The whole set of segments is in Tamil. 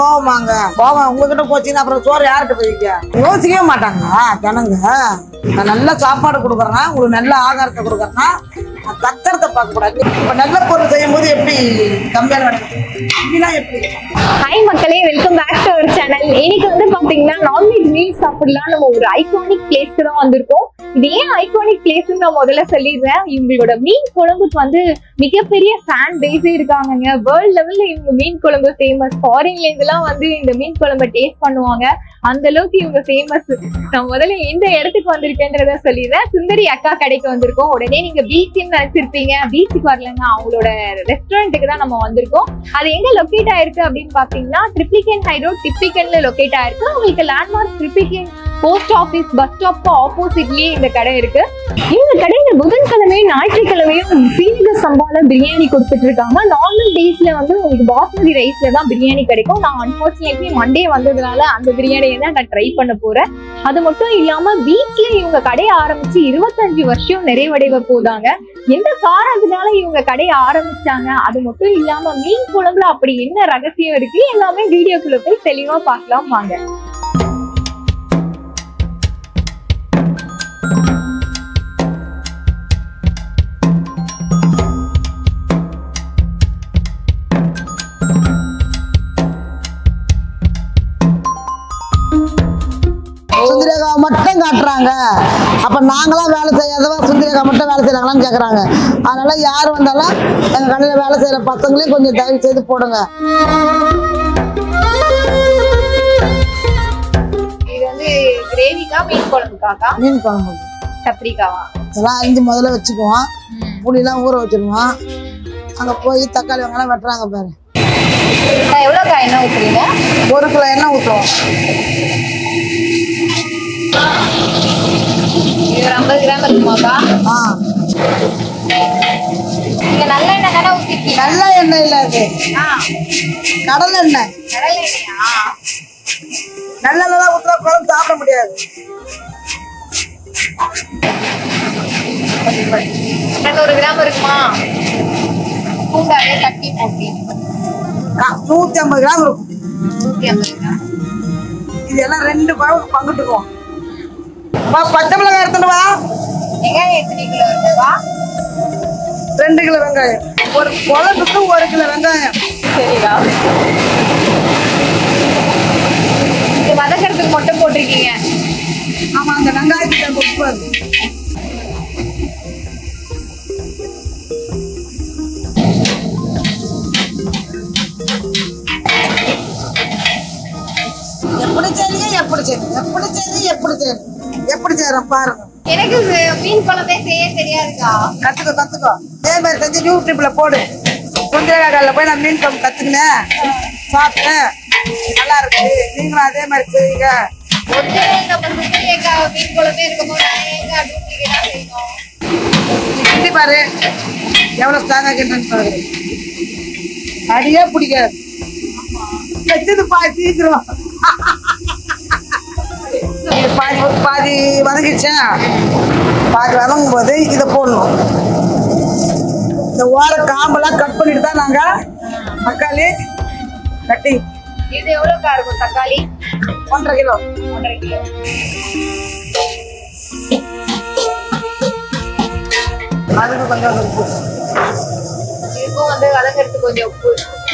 கோவமாங்க கோவம் உங்ககிட்ட போச்சுன்னா அப்புறம் சோறு யார்கிட்ட போய்க்க யோசிக்கவே மாட்டாங்களா ஜனங்க. நான் நல்ல சாப்பாடு கொடுக்குறேன்னா உங்களுக்கு நல்ல ஆகாரத்தை கொடுக்குறேன்னா கத்துறத பார்க்க கூடாது. இப்ப நல்ல பொருள் செய்யும் போது எப்படி கம்மியான எப்படி? ஹாய் மக்களே, welcome back to our channel. இன்னைக்கு வந்து பாத்தீங்கன்னா நான்வெஜ் மீல் சாப்பிடலாம் நம்ம ஒரு ஐகானிக் பிளேஸ்க்கு தான் வந்திருக்கோம். இது ஏன் ஐகானிக் பிளேஸ்ன்னு நான் முதல்ல சொல்லிடுறேன். இவங்களோட மீன் குழம்புக்கு வந்து மிகப்பெரிய ஃபேன் பேஸே இருக்காங்க. வேர்ல்ட் லெவல்ல இவங்க மீன் குழம்பு ஃபேமஸ். ஃபாரின்ல இருந்தெல்லாம் வந்து இந்த மீன் குழம்பை டேஸ்ட் பண்ணுவாங்க. அந்த அளவுக்கு இவங்க ஃபேமஸ். நான் முதல்ல எந்த இடத்துக்கு வந்திருக்கேன்றத சொல்லிடுறேன். சுந்தரி அக்கா கடைக்கு வந்திருக்கோம். உடனே நீங்க பீச்சுன்னு நினைச்சிருப்பீங்க. பீச்சுக்கு வரலங்க, அவங்களோட ரெஸ்டாரண்ட்டுக்கு தான் நம்ம வந்திருக்கோம். அது எங்க லொக்கேட் ஆயிருக்கு அப்படின்னு பாத்தீங்கன்னா ட்ரிப்ளிகேன் ஹை ரோட் டிப்பிகன்ல லொக்கேட் ஆயிருக்கு. உங்களுக்கு landmark Triplicane post office bus ஸ்டாப்க்கு ஆப்போசிட்லயே இந்த கடை இருக்கு. இந்த கடையில புதன்கிழமையும் ஞாயிற்றுக்கிழமையும் சீரக சம்பால பிரியாணி கொடுத்துட்டு இருக்காங்க. நார்மல் டேஸ்ல வந்து உங்களுக்கு பாஸ்மதி ரைஸ்ல தான் பிரியாணி கிடைக்கும். நான் அன்பார்ச்சுனேட்லி மண்டே வந்ததுனால அந்த பிரியாணியை தான் நான் ட்ரை பண்ண போறேன். அது மட்டும் இல்லாம வீட்ல இவங்க கடையை ஆரம்பிச்சு 25 வருஷம் நிறைவடைவ போதாங்க. எந்த காரணத்தினால இவங்க கடையை ஆரம்பிச்சாங்க, அது மட்டும் இல்லாம மீன் குழம்புல அப்படி என்ன ரகசியம் இருக்கு, எல்லாமே வீடியோக்குள்ள போய் தெளிவா பார்க்கலாம் வாங்க. சுந்தரேகா மட்டும் காட்டுறாங்க. அப்ப நாங்களா வேலை செய்யாதவா சுந்தரேகா மட்டும் வேலை செய்யறாங்களான்னு கேக்குறாங்க. அதனால யார் வந்தாலும் எங்க கடையில வேலை செய்யற பசங்களையும் கொஞ்சம் தயவு செய்து போடுங்க. இது வந்து கிரேவிக்கா மீன் குழம்புக்காக்கா? மீன் குழம்பு கத்திரிக்காவா? இதெல்லாம் அரிஞ்சு முதல்ல வச்சுக்குவோம். புளியெல்லாம் ஊற வச்சிருவோம். அங்க போய் தக்காளி வெங்காயம் வெட்டுறாங்க பாரு. எவ்வளோக்கா எண்ணெய் ஊற்றுறீங்க? 1 கிலோ எண்ணெய் ஊற்றுவோம். இது 50 கிராம் இருக்குமாக்கா? நீங்க நல்ல எண்ணெய் தானே ஊற்றிருக்கீங்க? நல்ல எண்ணெய் இல்ல, அது கடலை எண்ணெய். கடலை எண்ணெயா? நல்ல எண்ணெய் ஊற்றா குழம்பு சாப்பிட முடியாது. 200 கிராம் இருக்குமா? பூண்டாவே தட்டி போட்டு 150 கிராம் இருக்கும். 150 கிராம். இதெல்லாம் 2 குழம்பு பங்கிட்டுக்குவோம். பச்சை மிளகாய் எடுத்துட்டு வா. வெங்காயம் எத்தனை கிலோ இருக்குவா? 2 கிலோ வெங்காயம். ஒரு குழம்புக்கு 1 கிலோ வெங்காயம். சரிடா. இது வதக்கிறதுக்கு மட்டும் போட்டிருக்கீங்க? ஆமா, அந்த வெங்காயத்துக்கு உப்பு அது. எப்படி செய்யறோம் பாருங்க. எனக்கு மீன் குழம்பே செய்ய தெரியாதுக்கா. கத்துக்கோ. இதே மாதிரி செஞ்சு யூடியூப்ல போடு. சுந்தரேகால போய் நான் மீன் குழம்பு கத்துக்கினேன், சாப்பிட்டேன், நல்லா இருக்கு. நீங்களும் அதே மாதிரி செய்யுங்க. நம்ம சுந்தரேகா மீன் குழம்பே இருக்கும்போது செய்யணும். பாரு எவ்வளவு ஸ்ட்ராங்கா கிட்டன்னு பாரு. அடியே பிடிக்காது. வச்சது சீக்கிரம் பாதி வதங்கிடுச்சா, பாதி வதங்கும் போது இதை போடணும். இந்த ஓர காம்பெல்லாம் கட் பண்ணிட்டு தான் நாங்க தக்காளி கட்டி. இது எவ்வளவுக்கா இருக்கும் தக்காளி? 1.5 கிலோ. 1.5 கிலோ. அதுக்கு கொஞ்சம் உப்பு. இதுக்கும் வந்து வதங்கிறதுக்கு கொஞ்சம் உப்பு.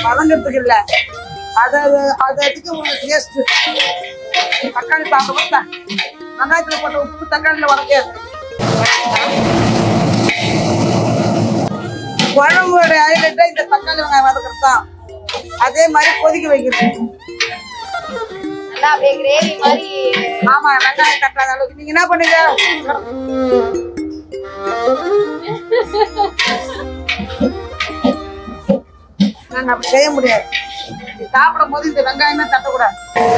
வதங்கிறதுக்கு இல்ல, அதுக்கு ஒரு டேஸ்ட். தக்காளி சாப்பிட வெங்காயத்துல போட்ட உப்பு தக்காளியில வதக்காது. குழம்போட ஹைலைட்டா இந்த தக்காளி வெங்காயம் வதக்கிறது தான். அதே மாதிரி கொதிக்க வைக்கிறது. நல்லா அப்படியே கிரேவி மாதிரி. ஆமா, வெங்காயம் தக்காளி அளவுக்கு. நீங்க என்ன பண்ணுங்க, நாங்க அப்படி செய்ய முடியாது. சாப்பிடும் போது இந்த வெங்காயமே தட்டக்கூடாது.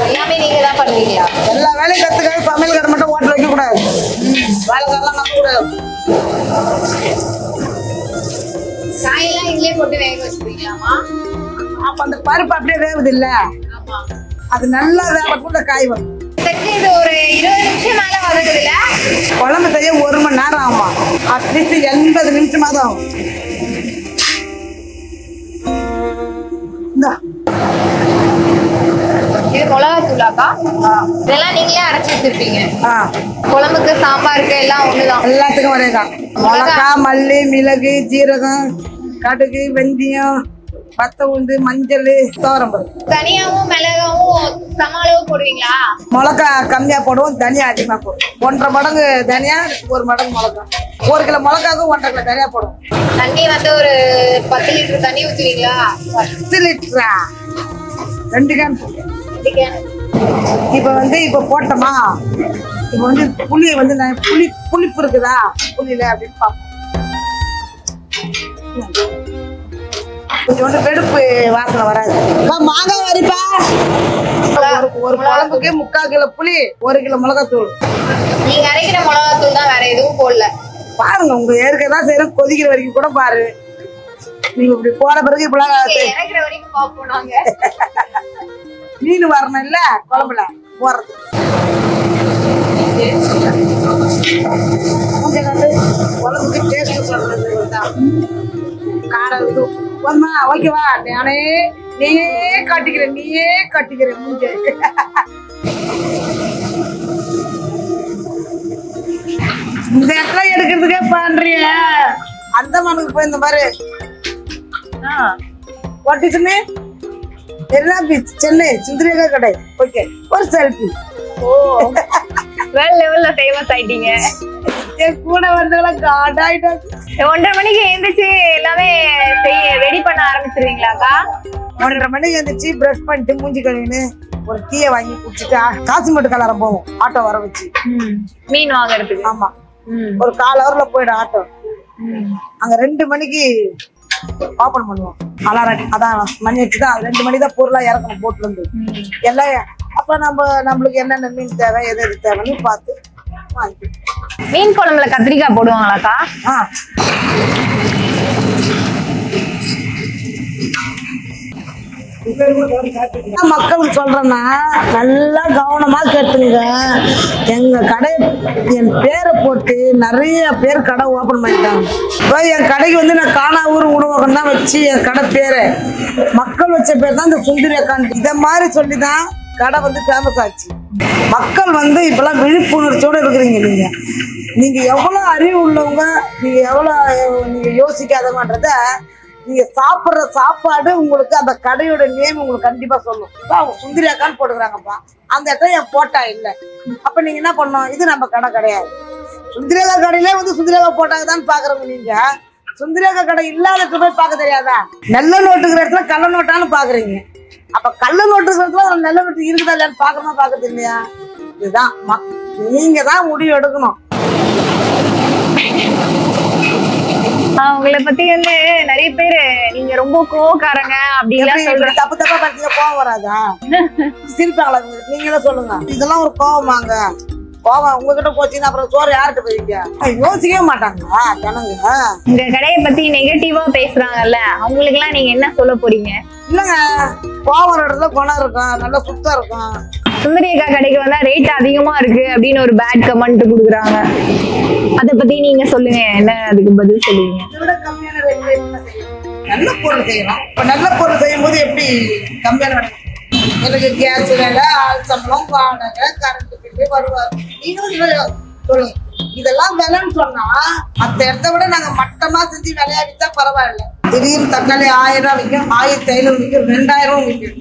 எல்லாமே நீங்க தான் பண்ணுவீங்களா? எல்லா வேலையும் கத்துக்காது. சமையல் கடை மட்டும் ஓட்டல் வைக்க கூடாது. வேலைக்காரெல்லாம் நம்ப கூடாது. காயெல்லாம் இதுலயே போட்டு வேக வச்சுருவீங்களாமா? அப்ப அந்த பருப்பு அப்படியே வேகுது இல்ல, அது நல்லா வேகக்கூட காய் வரும். இது ஒரு 20 நிமிஷம் மேல வதக்குது இல்ல? குழம்பு செய்ய 1 மணி நேரம் ஆகுமா? அட்லீஸ்ட் 80 நிமிஷமா தான் ஆகும். இது மிளகாத்தூளாக்கா? இதெல்லாம் நீங்களே அரைச்சு வச்சிருப்பீங்க? குழம்புக்கு, சாம்பாருக்கு எல்லாம் ஒண்ணுதான்? எல்லாத்துக்கும் ஒரேதான். மிளகா, மல்லி, மிளகு, ஜீரகம், கடுகு, வெந்தயம், பத்த உளுந்து, மஞ்சள், துவரம்பருப்பு. தனியாவும் மிளகாவும் சம அளவு போடுவீங்களா? மிளகா கம்மியா போடுவோம், தனியா அதிகமா போடுவோம். 1.5 மடங்கு தனியா, 1 மடங்கு மிளகா. 1 கிலோ மிளகாவுக்கு 1.5 கிலோ தனியா போடுவோம். தண்ணி வந்து ஒரு 10 லிட்டர் தண்ணி ஊத்துவீங்களா? 10 லிட்டரா? 2 கேன். இப்ப போட்டோமா, இப்ப வந்து புளியை வந்து புளிப்பு இருக்குதா புளியில அப்படின்னு பார்ப்போம். கொஞ்சோண்டு வெடுப்பு வாசனை வராது. மாங்காய் வரிப்பா. ஒரு குழம்புக்கு 3/4 கிலோ புளி, 1 கிலோ மிளகாத்தூள். நீங்க அரைக்கிற மிளகாத்தூள் தான், வேற எதுவும் போடல? பாருங்க, உங்க ஏற்கதான் செய்யறோம். கொதிக்கிற வரைக்கும் கூட பாரு. நீங்க இப்படி போன பிறகு இப்பெல்லாம் இறக்குற வரைக்கும் பாப்போம் நாங்க. மீன் வரணும் இல்ல குழம்புல போறது. குழம்புக்கு டேஸ்ட் சொல்றது காரம் போதுமா? ஓகேவா? நீயே காட்டிக்கிற மூஞ்ச. இந்த இடத்துல எடுக்கிறதுக்கே பண்றிய. அந்த மனுக்கு போய் இந்த மாதிரி ஓட்டிச்சுன்னு என்ன பீச், சென்னை சுந்தரேகா கடை. ஓகே, ஒரு செல்ஃபி. ஓ, வேற லெவல்ல ஃபேமஸ் ஆயிட்டீங்க. என் கூட வந்தவங்க காடாயிட்டாங்க. 1:30 மணிக்கு எழுந்திரிச்சு எல்லாமே ரெடி பண்ண ஆரம்பிச்சிருவீங்களாக்கா? 1:30 மணிக்கு எழுந்திரிச்சு பிரஷ் பண்ணிட்டு மூஞ்சி கழுவின்னு ஒரு டீயை வாங்கி குடிச்சிட்டு காசிமேட்டு கலரம் போவோம். ஆட்டோ வர வச்சு மீன் வாங்குறதுக்கு. ஆமா, ஒரு 1/4 ஹவர்ல போயிடும் ஆட்டோ. அங்க 2 மணிக்கு ஓபன் பண்ணுவோம். அலாரம் அதான் மணி வச்சுதான் 2 மணி தான் பொருளா இறக்கணும் போட்டுல இருந்து எல்லாம். அப்ப நம்மளுக்கு என்னென்ன மீன் தேவை, எது எது தேவைன்னு பார்த்து வாங்கி. மீன் குழம்புல கத்திரிக்காய் போடுவாங்களாக்கா? மக்கள் சொல்றேன்னா நல்லா கவனமா கேட்டுங்க. எங்க கடை என் பேரை போட்டு நிறைய பேர் கடை ஓபன் பண்ணிட்டாங்க. என் கடைக்கு வந்து நான் காணாவூர் உணவகம் தான் வச்சு என் கடை பேரு மக்கள் வச்ச பேர் தான் இந்த சுந்தரி அக்கான். இத மாதிரி சொல்லிதான் கடை வந்து ஃபேமஸ் ஆச்சு. மக்கள் வந்து இப்பெல்லாம் விழிப்புணர்ச்சியோட இருக்கிறீங்க. நீங்க எவ்வளவு அறிவு உள்ளவங்க, நீங்க எவ்வளவு யோசிக்காதமான்றத நீங்க சாப்பிடுற சாப்பாடு உங்களுக்கு அந்த கடையோட நேம் உங்களுக்கு கண்டிப்பா சொல்லும். அவங்க சுந்தரி அக்கான்னு போட்டுக்கிறாங்கப்பா, அந்த இடத்துல என் போட்டா இல்லை. அப்ப நீங்க என்ன பண்ணணும், இது நம்ம கடை கிடையாது. சுந்தரேகா கடையில வந்து சுந்தரேகா போட்டாங்கதான் பாக்குறவங்க. நீங்க சுந்தரேகா கடை இல்லாத போய் பார்க்க தெரியாதா? நல்ல நோட்டுக்கிற இடத்துல கள்ள நோட்டான்னு பாக்குறீங்க. அப்ப கள்ள நோட்டு இடத்துல நல்ல நோட்டு இருக்குதா இல்லையான்னு பாக்கணுமா பாக்குறது இல்லையா? இதுதான் நீங்க தான் முடிவு எடுக்கணும். உங்களை பத்தி வந்து நிறைய பேரு நீங்க ரொம்ப கோவக்காரங்க அப்படிலாம் சொல்ற. தப்பு தப்பா பார்த்தீங்க, கோவம் வராதா? சிரிப்பாங்களா? நீங்களே சொல்லுங்க, இதெல்லாம் ஒரு கோவமாங்க? கோவம் உங்ககிட்ட போச்சுன்னா அப்புறம் சோறு யார்கிட்ட போயிருக்க? யோசிக்கவே மாட்டாங்களா ஜனங்க? இந்த கடையை பத்தி நெகட்டிவா பேசுறாங்கல்ல, அவங்களுக்கு எல்லாம் நீங்க என்ன சொல்ல போறீங்க? இல்லங்க, கோவம் இடத்துல குணம் இருக்கும், நல்லா சுத்தம் இருக்கும். சுந்தரி அக்கா கடைக்கு வந்தா ரேட் அதிகமா இருக்கு அப்படின்னு ஒரு பேட் கமெண்ட் கொடுக்குறாங்க. அத பத்தி நீங்க சொல்லுங்க, என்ன அதுக்கு பதில் சொல்லுவீங்க? இதை விட கம்மியான ரேட்ல என்ன செய்யணும்? நல்ல பொருள் செய்யணும். இப்ப நல்ல பொருள் செய்யும் போது எப்படி கம்மியான விலை? எனக்கு கேஸ் வேலை, ஆள் சம்பளம், வாடகை, கரண்ட் பில்லு, வருவார், நீங்களும் சொல்லுங்க. இதெல்லாம் விலைன்னு சொன்னா மத்த இடத்த விட நாங்க மட்டமா செஞ்சு விளையாடித்தா பரவாயில்ல. திடீர்னு தக்காளி 1000 விற்கும், 1500 விற்கும், 2000 விற்கும்.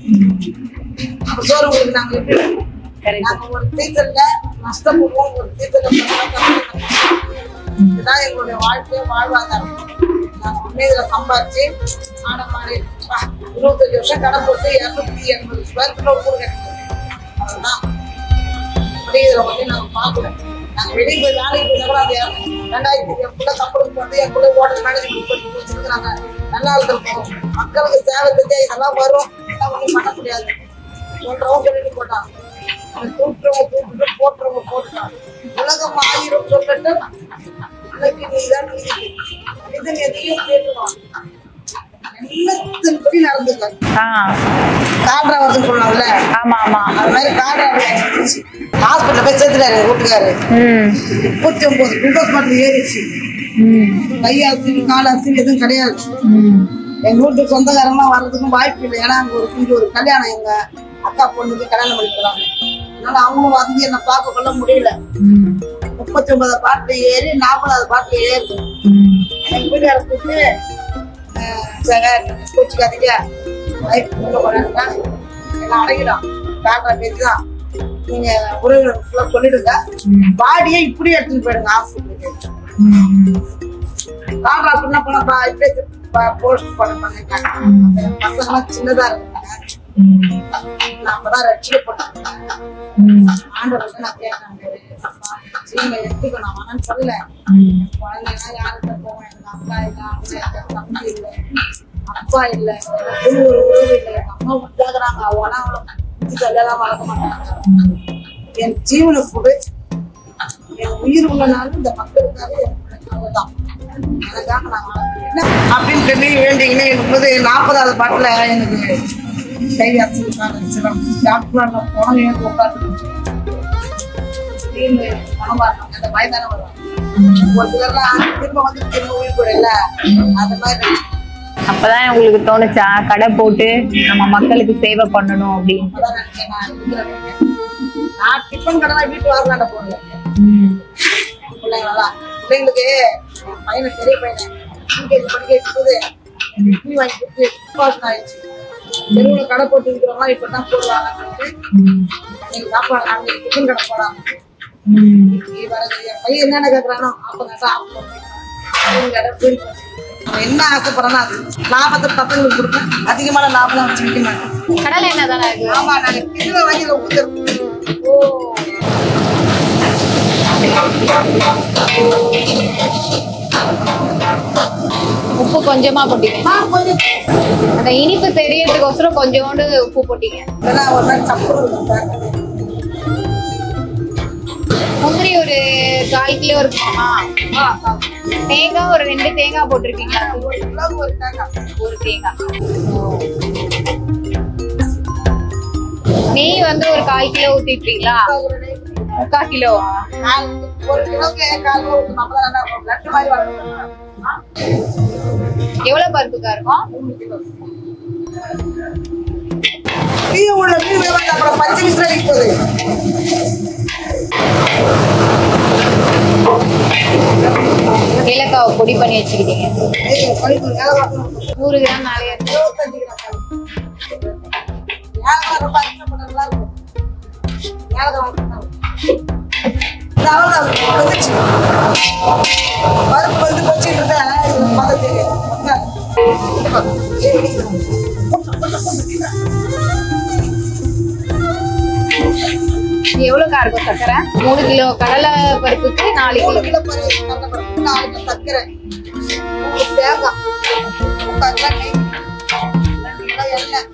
சோறு உங்களுக்கு நாங்க எப்படி நாங்க ஒரு சீசன்ல நஷ்டப்படுவோம், ஒரு சீசன்ல இதுதான் எங்களுடைய வாழ்க்கையை வாழ்வாதாரம். நாங்க உண்மையில சம்பாதிச்சு ஆடமாடி 25 வருஷம் கடை போட்டு 280 ஸ்கொயர் ஃபீட் ஒரு கூடு கட்டிக்கிறோம். அதுதான் அப்படி இதுல வந்து நாங்க பார்க்கல. நாங்க வெளியே போய் வேலைக்கு போய் கூட அது 2000 என் கூட கப்பலுக்கு வந்து என் கூட ஹோட்டல் மேனேஜ்மெண்ட் பண்ணி வச்சிருக்கிறாங்க. நல்லா இருந்திருக்கும். மக்களுக்கு சேவை செஞ்சா இதெல்லாம் வரும், இதெல்லாம் ஒன்றும் பண்ண முடியாது சொல்றவங்க சொல்லிட்டு போட்டாங்க. தூட்டுறவங்க போட்டுறவங்க போட்டுட்டாங்க. உலகம் 1000 சொல்லிட்டு இன்னைக்கு நீதான் இது எதையும் கேட்டுவான். எல்லாத்தின்படி நடந்துக்க காட்ராவதுன்னு சொன்னாங்கல்ல, அது மாதிரி காட்ராவது ஹாஸ்பிட்டல் போய் சேர்த்துட்டாரு வீட்டுக்காரு. 39 குளுக்கோஸ் மாத்திரை ஏறிச்சு. கையாச்சு காலாச்சு எதுவும் கிடையாது. எங்க வீட்டுக்கு சொந்தக்காரங்களாம் வர்றதுக்கும் வாய்ப்பு இல்லை. ஏன்னா அங்க ஒரு கல்யாணம் எங்க அக்கா பொண்ணுக்கு கல்யாணம் பண்ணிக்கிறாங்க. அதனால அவங்க வந்து என்ன பார்க்க கொள்ள முடியல. 39 பாட்டுல ஏறி 40வது பாட்டுல ஏறுது. எனக்கு வீட்டுக்கார கூப்பிட்டு கோச்சிக்காதீங்க எல்லாம் அடங்கிடும் காட்டுற பேச்சுதான். நீங்க உறவினருக்குள்ள சொல்லிடுங்க, பாடியை இப்படி எடுத்துட்டு போயிடுங்க ஹாஸ்பிட்டலுக்கு. காட்டுறா சின்ன பொண்ணப்பா இப்படியே போஸ்ட் பண்ணிருக்காங்க. பசங்கெல்லாம் சின்னதா இருக்காங்க. நான் அப்பதான் ரட்சிக்கப்பட்டேன். ஆண்டவர்கிட்ட நான் கேட்டேன், சீமை எடுத்துக்கணும் வேணான்னு சொல்லல. குழந்தைங்க யாருக்கிட்ட போவேன், எனக்கு அக்கா இல்லை, அம்மா இல்லை, தம்பி இல்லை, அப்பா இல்லை, ஒரு உறவு இல்லை. எங்க அம்மா உண்டாக்குறாங்க, அவங்களாம் அவ்வளவு கல்யாணம் வளர்க்க மாட்டாங்க. என் ஜீவனை கொடு, என் உயிர் உள்ளனாலும் இந்த மக்களுக்காக அவ்வளவுதான் எனக்காக நான் வளர்க்கிறேன் அப்படின்னு சொல்லி வேண்டிங்கன்னா எனக்கு 40வது பாட்டுல எனக்கு கை அரைச்சிருக்காங்க. டாக்டர் போனோம் எனக்கு உட்காந்து அந்த வயதான வருவாங்க. ஒரு சிலர்லாம் திரும்ப வந்து திரும்ப உயிர் போயிடல அந்த மாதிரி. அப்பதான் உங்களுக்கு தோணுச்சா கடை போட்டு நம்ம மக்களுக்கு சேவை பண்ணணும் அப்படின்னு? நான் டிஃபன் கடை வீட்டு வாசலாண்ட போனேன். பிள்ளைங்களுக்கு பையனை பெரிய பையனை யூகேஜி படிக்க வைக்கும்போது இட்லி வாங்கி கொடுத்து பாசம் ஆயிடுச்சு. தெருவுல கடை போட்டு இருக்கிறவங்க இப்பதான் போடுவாங்க. நீங்க சாப்பாடு நாங்க டிஃபன் கடை போடாம பையன் என்னென்ன கேட்கறானோ என்ன ஆசைப்படுறா அது லாபத்தை பசங்களுக்கு கொடுப்பேன். அதிகமான லாபம் வச்சு விற்க மாட்டேன். கடலை என்னதானே? ஆமா, நாங்க கிலோ வாங்கி ஊத்துறோம். உப்பு கொஞ்சமா போட்டீங்க, அந்த இனிப்பு தெரியறதுக்கோசரம் கொஞ்சோண்டு உப்பு போட்டீங்க. ஒரு நாள் சப்பு முந்திரி ஒரு 1/4 கிலோ இருக்குமா? தேங்காய் ஒரு 2 தேங்காய் போட்டிருக்கீங்களா? ஒரு தேங்காய். நெய் வந்து ஒரு 1/4 கிலோ ஊத்திட்டீங்களா? 3/4 கிலோவா? எவ்வளவு பருப்புக்கா இருக்கும்? பச்சை மிஸ்ரா ஏலக்காவை பொடி பண்ணி வச்சுக்கிட்டீங்க. 100 கிராம் மேலே 25 கிராம். பருப்பு வந்து வச்சுட்டு எவ்வளவுக்கா இருக்கும் சக்கரை? 3 கிலோ கடலை பருப்புக்கு 4 கிலோ பருப்பு, 4 கிலோ சக்கரை, தேங்காய், 3 கிலோ எண்ணெய்.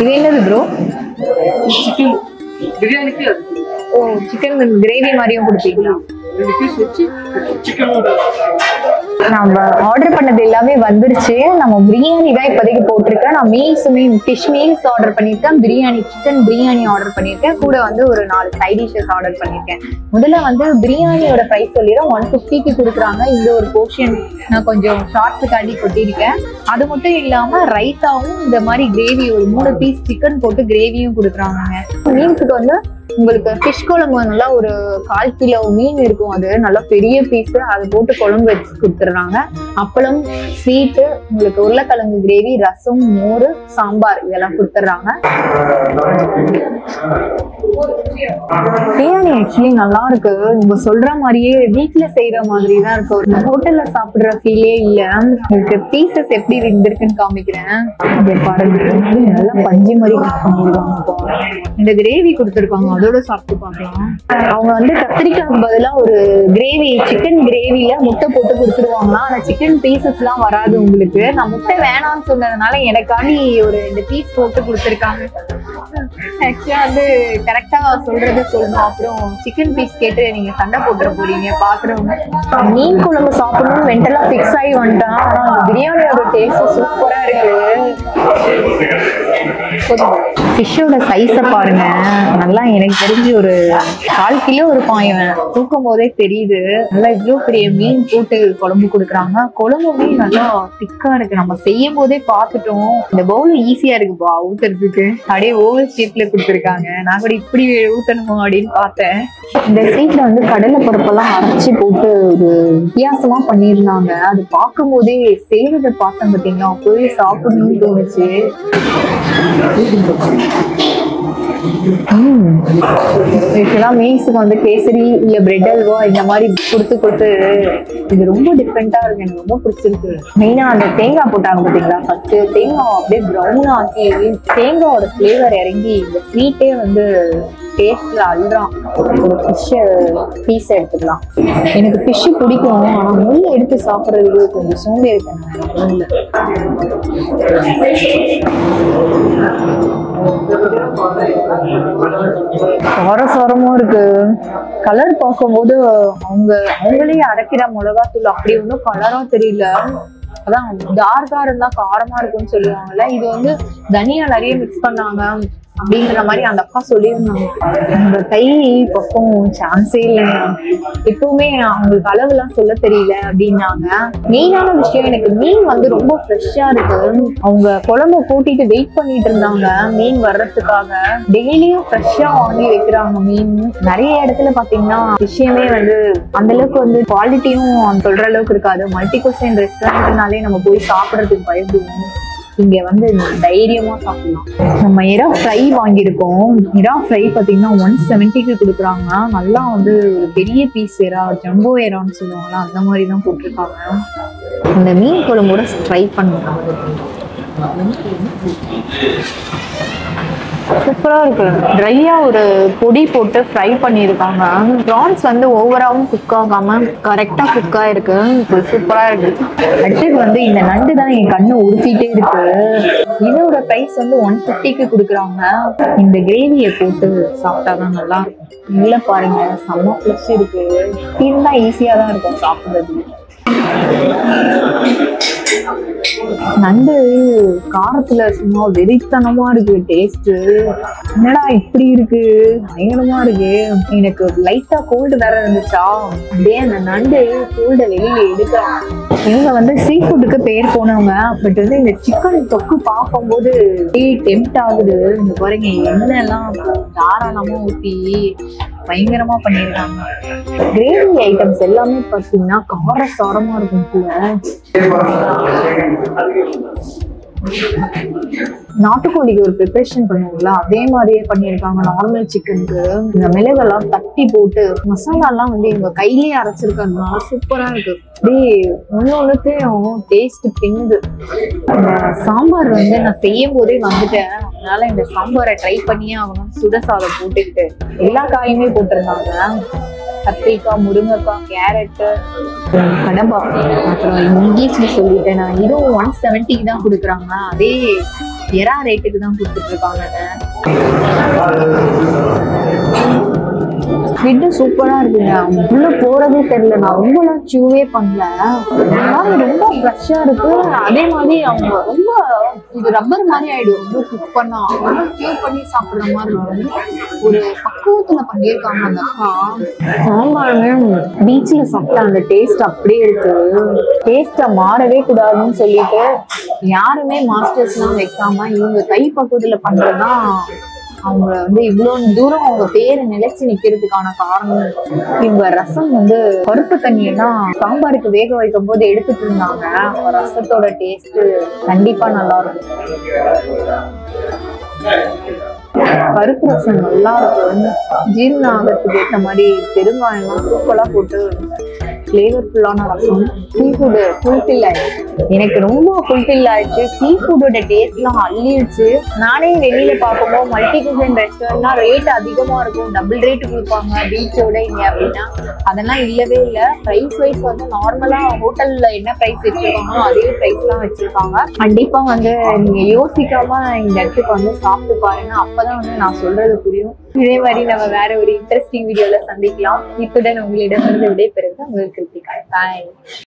இது என்னது ப்ரோ? சிக்கன் பிரியாணிக்கு. ஓ, சிக்கன் கிரேவி மாதிரியும் கொடுப்பீங்களா? நம்ம ஆர்டர் பண்ணது எல்லாமே வந்துருச்சு. நம்ம பிரியாணி தான் இப்போதைக்கு போட்டிருக்கேன். நான் மீல்ஸுமே ஃபிஷ் மீல்ஸ் ஆர்டர் பண்ணியிருக்கேன், பிரியாணி சிக்கன் பிரியாணி ஆர்டர் பண்ணியிருக்கேன், கூட வந்து ஒரு 4 சைட் டிஷஸ் ஆர்டர் பண்ணியிருக்கேன். முதல்ல வந்து பிரியாணியோட ப்ரைஸ் சொல்லிடுறோம். 150க்கு கொடுக்குறாங்க. இந்த ஒரு போர்ஷன் நான் கொஞ்சம் ஷார்ட்ஸுக்காண்டி கொட்டியிருக்கேன். அது மட்டும் இல்லாம ரைத்தாவும் இந்த மாதிரி கிரேவி ஒரு 3 பீஸ் சிக்கன் போட்டு கிரேவியும் கொடுக்குறாங்க. மீல்ஸுக்கு வந்து உங்களுக்கு ஃபிஷ் குழம்பு நல்லா ஒரு 1/4 கிலோ மீன் இருக்கும், அது நல்லா பெரிய பீஸ், அதை போட்டு குழம்பு வச்சு கொடுத்துடுறாங்க. அப்பளம், ஸ்வீட்டு, உங்களுக்கு உருளைக்கிழங்கு கிரேவி, ரசம், மோர், சாம்பார் இதெல்லாம் கொடுத்துட்றாங்க. பிரியாணி ஆக்சுவலி நல்லா இருக்கு. நீங்க சொல்ற மாதிரியே வீட்டுல செய்யற மாதிரி தான் இருக்கு. ஒரு ஹோட்டல்ல சாப்பிடுற ஃபீலே இல்ல. உங்களுக்கு பீசஸ் எப்படி இருந்திருக்குன்னு காமிக்கிறேன். பாருங்க, நல்லா பஞ்சு மாதிரி பண்ணிருக்காங்க. இந்த கிரேவி கொடுத்துருக்காங்க, அதோட சாப்பிட்டு பார்க்கலாம். அவங்க வந்து கத்திரிக்காய்க்கு பதிலா ஒரு கிரேவி, சிக்கன் கிரேவில முட்டை போட்டு கொடுத்துருவாங்களாம். ஆனா சிக்கன் பீசஸ் எல்லாம் வராது உங்களுக்கு. நான் முட்டை வேணாம்னு சொன்னதுனால எனக்காண்டி ஒரு 2 பீஸ் போட்டு கொடுத்துருக்காங்க. ஆக்சுவலா வந்து கரெக்டா சொல்றது சொல்லணும். அப்புறம் சிக்கன் பீஸ் கேட்டு நீங்க சண்டை போட்டுற போறீங்க பாக்குறவங்க. மீன் குழம்பு சாப்பிடணும் மென்டலா ஃபிக்ஸ் ஆகி வந்துட்டான். ஆனா அந்த பிரியாணியோட டேஸ்ட் சூப்பரா இருக்கு. ஃபிஷ்ஷோட சைஸை பாருங்க, நல்லா எனக்கு தெரிஞ்சு ஒரு 1/4 கிலோ இருப்பான். இவன் தூக்கும் போதே தெரியுது. நல்லா இவ்வளவு பெரிய மீன் போட்டு குழம்பு கொடுக்குறாங்க. குழம்புமே நல்லா திக்கா இருக்கு. நம்ம செய்யும் போதே பார்த்துட்டோம். இந்த பவுல் ஈஸியா இருக்குப்பா ஊத்துறதுக்கு. அப்படியே ஓவல் ஷேப்ல கொடுத்துருக்காங்க. நான் கூட இப்படி ஊத்தணுமோ அப்படின்னு பார்த்தேன். இந்த சைட்ல வந்து கடலை பருப்பெல்லாம் அரைச்சி போட்டு ஒரு வித்தியாசமா பண்ணிருந்தாங்க. அது பார்க்கும் போதே செய்யறதை பார்த்தேன் பார்த்தீங்கன்னா போய் சாப்பிடணும்னு தோணுச்சு. மீல்ஸுக்கு வந்து கேசரி இல்ல பிரெட் அல்வா இந்த மாதிரி கொடுத்து இது ரொம்ப டிஃப்ரெண்டா இருக்கு. எனக்கு ரொம்ப பிடிச்சிருக்கு. மெயினா அந்த தேங்காய் போட்டாங்க பாத்தீங்களா, ஃபர்ஸ்ட் தேங்காய் அப்படியே ப்ரௌன் ஆக்கி தேங்காயோட ஃபிளேவர் இறங்கி இந்த ஸ்வீட்டே வந்து டேஸ்ட்ல அல்றான். ஒரு ஃபிஷ் பீஸ் எடுத்துக்கலாம். எனக்கு ஃபிஷ் பிடிக்கும், ஆனா முள்ள எடுத்து சாப்பிட்றதுக்கு கொஞ்சம் சோம்பேறி இருக்கேன். காரசாரமா இருக்கு. கலர் பார்க்கும்போது அவங்களே அரைக்கிற மிளகாத்தூள் அப்படி ஒன்றும் கலரா தெரியல. அதான் டார்க்கா இருந்தா காரமா இருக்கும்னு சொல்லுவாங்கல்ல, இது வந்து தனியா நிறைய மிக்ஸ் பண்ணாங்க அப்படிங்கிற மாதிரி அந்த அக்கா சொல்லியிருந்தாங்க. அந்த கை பக்கம் சான்ஸே இல்லைங்க. எப்பவுமே அவங்களுக்கு அளவு எல்லாம் சொல்ல தெரியல அப்படின்னாங்க. மெயினான விஷயம் எனக்கு மீன் வந்து ரொம்ப ஃப்ரெஷ்ஷா இருக்கு. அவங்க குழம்பு கூட்டிட்டு வெயிட் பண்ணிட்டு இருந்தாங்க மீன் வர்றதுக்காக. டெய்லியும் ஃப்ரெஷ்ஷா வாங்கி வைக்கிறாங்க மீன். நிறைய இடத்துல பாத்தீங்கன்னா விஷயமே வந்து அந்த அளவுக்கு வந்து குவாலிட்டியும் சொல்ற அளவுக்கு இருக்காது. மல்டி குசைன் ரெஸ்டாரண்ட்னாலே நம்ம போய் சாப்பிடறதுக்கு பயப்படுவோம். இங்க வந்து தைரியமா சாப்பிடலாம். நம்ம எறா ஃப்ரை வாங்கியிருக்கோம். எறா ஃப்ரை பாத்தீங்கன்னா 170க்கு கொடுக்குறாங்க. நல்லா வந்து ஒரு பெரிய பீஸ் எறா, ஜம்போ எறான்னு சொல்லுவாங்களா அந்த மாதிரி தான் போட்டிருக்காங்க. அந்த மீன் குழம்போட ட்ரை பண்ணுறாங்க. சூப்பரா இருக்கு. ட்ரையா ஒரு பொடி போட்டு ஃப்ரை பண்ணிருக்காங்க. ப்ரான்ஸ் வந்து ஓவராவும் குக் ஆகாம கரெக்டா குக் ஆயிருக்கு. சூப்பரா இருக்கு. அடுத்தது வந்து இந்த நண்டு தான் என் கண்ணு உறுத்திட்டே இருக்கு. இதோட பிரைஸ் வந்து 150க்கு கொடுக்குறாங்க. இந்த கிரேவியை போட்டு சாப்பிட்டாதான் நல்லா இருக்கும். உள்ள பாருங்க செம்ம ஃப்ரெஷ் இருக்கு. இருந்தா ஈஸியா தான் இருக்கும் சாப்பிடுறது. நண்டு காரத்துல சும்மா வெறித்தனமா இருக்கு டேஸ்ட். என்னடா இப்படி இருக்கு, பயங்கரமா இருக்கு. எனக்கு லைட்டா கோல்டு வேற இருந்துச்சா, அப்படியே அந்த நண்டு கோல்ட வெளியில எடுக்கலாம். இவங்க வந்து சீ ஃபுட்டுக்கு பேர் போனவங்க. பட் வந்து இந்த சிக்கன் தொக்கு பார்க்கும்போது டெம்ப்ட் ஆகுது. இந்த பாருங்க எண்ணெய்லாம் தாராளமா ஊத்தி பயங்கரமா பண்ணிருக்காங்க. கிரேவி ஐட்டம்ஸ் எல்லாமே பாத்தீங்கன்னா காரசாரமா இருக்கும். நாட்டுக்கோழிக்கு ஒரு ப்ரிப்பரேஷன் பண்ணுவாங்களா அதே மாதிரியே பண்ணியிருக்காங்க. நார்மல் சிக்கனுக்கு இந்த மிளகெல்லாம் தட்டி போட்டு மசாலா எல்லாம் வந்து இவங்க கையிலேயே அரைச்சிருக்கிறதுனால சூப்பரா இருக்கு. அப்படியே ஒன்னொன்னுத்தையும் டேஸ்ட் பின்னுது. இந்த சாம்பார் வந்து நான் செய்யும் போதே வந்துட்டேன். அதனால இந்த சாம்பாரை ட்ரை பண்ணியே ஆகணும். சுட சாதம் போட்டுக்கிட்டு எல்லா காயுமே போட்டிருந்தாங்க. கத்திரிக்காய், முருங்கைக்காய், கேரட்டு, கடம்பா, அப்புறம் இங்கிலீஷ்ல சொல்லிட்டேன் நான். இதுவும் 170க்கு தான் கொடுக்குறாங்க. அதே எறா ரேட்டுக்கு தான் கொடுத்துட்டு இருக்காங்க. ஸ்வீட்டு சூப்பரா இருக்குங்க. உள்ள போறதே தெரியல. நான் ரொம்பலாம் சூவே பண்ணல. ரொம்ப ஃப்ரெஷ்ஷா இருக்கு. அதே மாதிரி அவங்க ரொம்ப இது ரப்பர் மாதிரி ஆயிடும். ரொம்ப குக் பண்ணா ரொம்ப சூ பண்ணி சாப்பிடுற மாதிரி இருக்கும். ஒரு பக்குவத்துல பண்ணியிருக்காங்க அந்த அக்கா. சாம்பாருமே பீச்ல சாப்பிட்ட அந்த டேஸ்ட் அப்படியே இருக்கு. டேஸ்ட மாறவே கூடாதுன்னு சொல்லிட்டு யாருமே மாஸ்டர்ஸ் எல்லாம் வைக்காம இவங்க கை பக்குவத்துல பண்றதுதான் அவங்க வந்து இவ்வளவு தூரம் அவங்க பேரை நிலைச்சு நிக்கிறதுக்கான காரணம். இவங்க ரசம் வந்து பருப்பு தண்ணியெல்லாம் சாம்பாருக்கு வேக வைக்கும் போது எடுத்துட்டு இருந்தாங்க. ரசத்தோட டேஸ்ட் கண்டிப்பா நல்லா இருக்கும். பருப்பு ரசம் நல்லா இருக்கும். ஜீரணம் ஆகிறதுக்கு ஏற்ற மாதிரி பெருங்காயம்லாம் தூக்கலா போட்டு ஃபிளேவர்ஃபுல்லான ரசம். சீ ஃபுட்டு ஃபுல்ஃபில் ஆயிடுச்சு, எனக்கு ரொம்ப ஃபுல்ஃபில் ஆயிடுச்சு. சீ ஃபுட்டோட டேஸ்ட்லாம் அள்ளிடுச்சு. நானே வெளியில பார்க்கும்போது மல்டி குசைன் ரெஸ்டாரண்ட்னா ரேட் அதிகமா இருக்கும், டபுள் ரேட் கொடுப்பாங்க பீச்சோட இங்க அப்படின்னா. அதெல்லாம் இல்லவே இல்லை. ப்ரைஸ் வைஸ் வந்து நார்மலா ஹோட்டல்ல என்ன ப்ரைஸ் வச்சிருக்காங்களோ அதே ப்ரைஸ் எல்லாம் வச்சிருக்காங்க. கண்டிப்பா வந்து நீங்க யோசிக்காம இந்த இடத்துக்கு வந்து சாப்பிட்டு பாருங்க, அப்பதான் வந்து நான் சொல்றது புரியும். இதே மாதிரி நம்ம வேற ஒரு இன்ட்ரெஸ்டிங் வீடியோல சந்திக்கலாம். இத்துடன் உங்களிடமிருந்து விடைபெறுவது உங்கள் கிருத்திகா. பாய்.